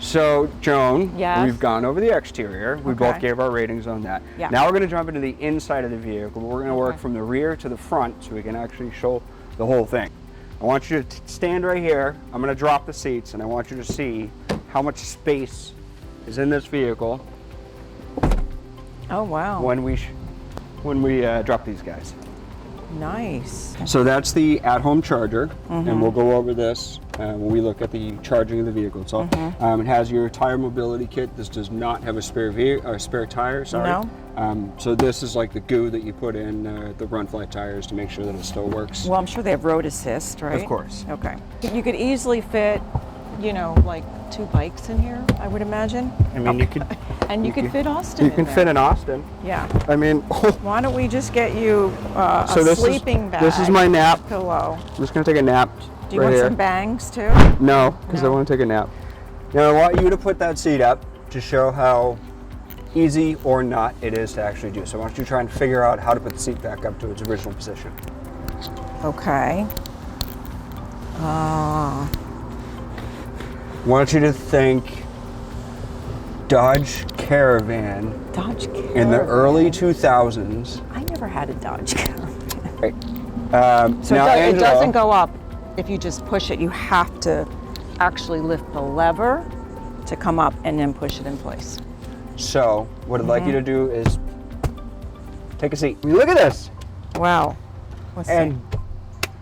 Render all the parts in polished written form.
So, Joan, Yes? we've gone over the exterior. We Okay. both gave our ratings on that. Yeah. Now we're going to jump into the inside of the vehicle. We're going to work from the rear to the front so we can actually show the whole thing. I want you to stand right here. I'm going to drop the seats, and I want you to see how much space is in this vehicle Oh, wow. when we drop these guys. Nice. So that's the at-home charger, and we'll go over this when we look at the charging of the vehicle. So it has your tire mobility kit. This does not have a spare tire. Sorry. No. So this is like the goo that you put in the run flat tires to make sure that it still works. Well, I'm sure they have road assist, right? Of course. Okay. You could easily fit, you know, like 2 bikes in here, I would imagine. I mean, you could. And you could fit Austen You in can there. fit an Austen. Yeah. I mean. Why don't we just get you So a this sleeping bag? This is my nap. Pillow. I'm just gonna take a nap. Do you right want here. some bangs too? No, because I No. want to take a nap. Now I want you to put that seat up to show how easy or not it is to actually do. So I want you to try and figure out how to put the seat back up to its original position. Okay. I want you to think Dodge Caravan Dodge Caravan. in the early 2000s. I never had a Dodge Caravan. Right. So now, it Angela, doesn't go up if you just push it. You have to actually lift the lever to come up and then push it in place. So what I'd like you to do is take a seat. Look at this. Wow. Let's see. And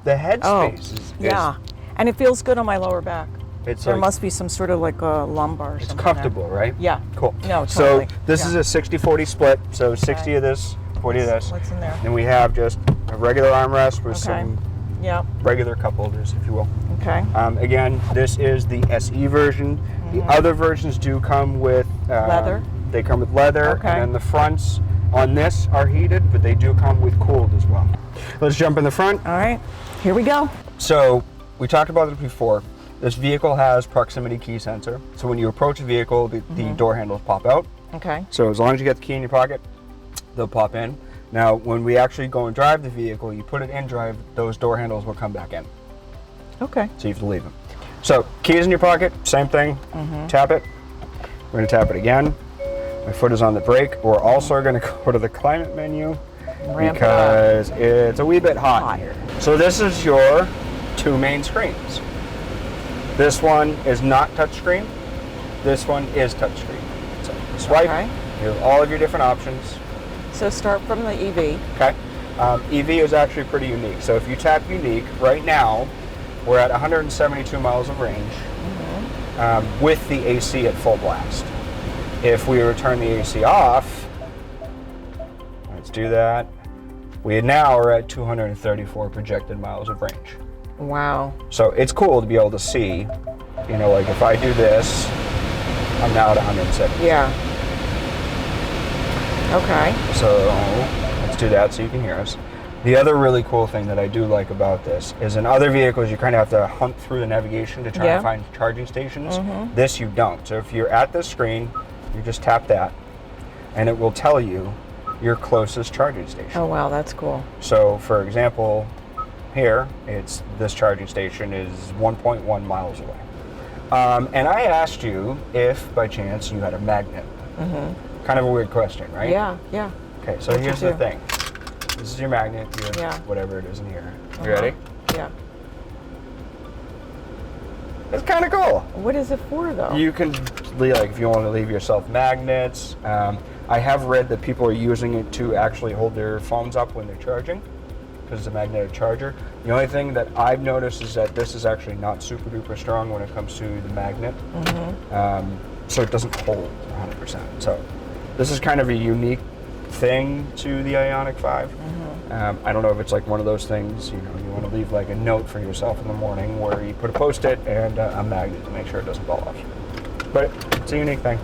the headspace is Yeah. And it feels good on my lower back. it's There like, must be some sort of like a lumbar or it's something comfortable, right? Yeah. Cool. No, totally. So this Yeah. is a 60-40 split. So 60 of this, 40 of this. What's in there? Then we have just a regular armrest with Okay. some Yeah. regular cup holders, if you will. Okay. Again, this is the SE version. The other versions do come with Leather? They come with leather, Okay. and then the fronts on this are heated, but they do come with cooled as well. Let's jump in the front. All right. Here we go. So we talked about it before. This vehicle has proximity key sensor. So when you approach a vehicle, the door handles pop out. Okay. So as long as you get the key in your pocket, they'll pop in. Now, when we actually go and drive the vehicle, you put it in drive, those door handles will come back in. Okay. So you have to leave them. So keys in your pocket, same thing. Tap it. We're gonna tap it again. My foot is on the brake. We're also gonna go to the climate menu Ramp it because it's a wee bit hot Hot. here. So this is your 2 main screens. This one is not touchscreen. This one is touchscreen. So swipe, Okay. you have all of your different options. So start from the EV. Okay. EV is actually pretty unique. So if you tap unique, right now, we're at 172 miles of range with the AC at full blast. If we were to turn the AC off, let's do that. We now are at 234 projected miles of range. Wow. So it's cool to be able to see, you know, like if I do this, I'm now at 170. Yeah. Okay. So let's do that so you can hear us. The other really cool thing that I do like about this is in other vehicles you kind of have to hunt through the navigation to try and find charging stations. This you don't. So if you're at this screen, you just tap that and it will tell you your closest charging station. Oh wow, that's cool. So for example, here, this charging station is 1.1 miles away. And I asked you if by chance you had a magnet. Kind of a weird question, right? Yeah, yeah. Okay, so here's the thing. This is your magnet, your whatever it is in here. You ready? Yeah. It's kind of cool. What is it for though? You can, like, if you want to leave yourself magnets. I have read that people are using it to actually hold their phones up when they're charging, because it's a magnetic charger. The only thing that I've noticed is that this is actually not super duper strong when it comes to the magnet. So it doesn't hold 100%. So this is kind of a unique thing to the Ioniq 5. I don't know if it's like one of those things, you know, you want to leave like a note for yourself in the morning where you put a Post-it and a magnet to make sure it doesn't fall off. But it's a unique thing.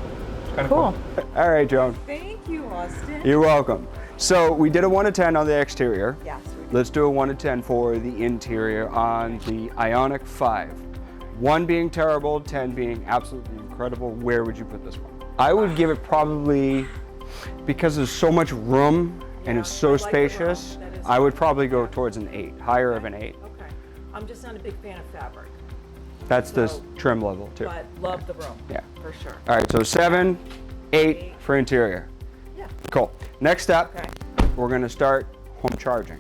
It's kind of cool. All right, Joan. Thank you, Austen. You're welcome. So we did a 1 to 10 on the exterior. Yes. Let's do a 1 to 10 for the interior on the Ioniq 5. 1 being terrible, 10 being absolutely incredible. Where would you put this one? I would give it probably, because there's so much room and it's so spacious, I would probably go towards an 8, higher of an 8. Okay. I'm just not a big fan of fabric. That's the So- trim level too. But love the room. Yeah. For sure. All right, so 7, 8 for interior. Yeah. Cool. Next up, Okay. we're going to start home charging.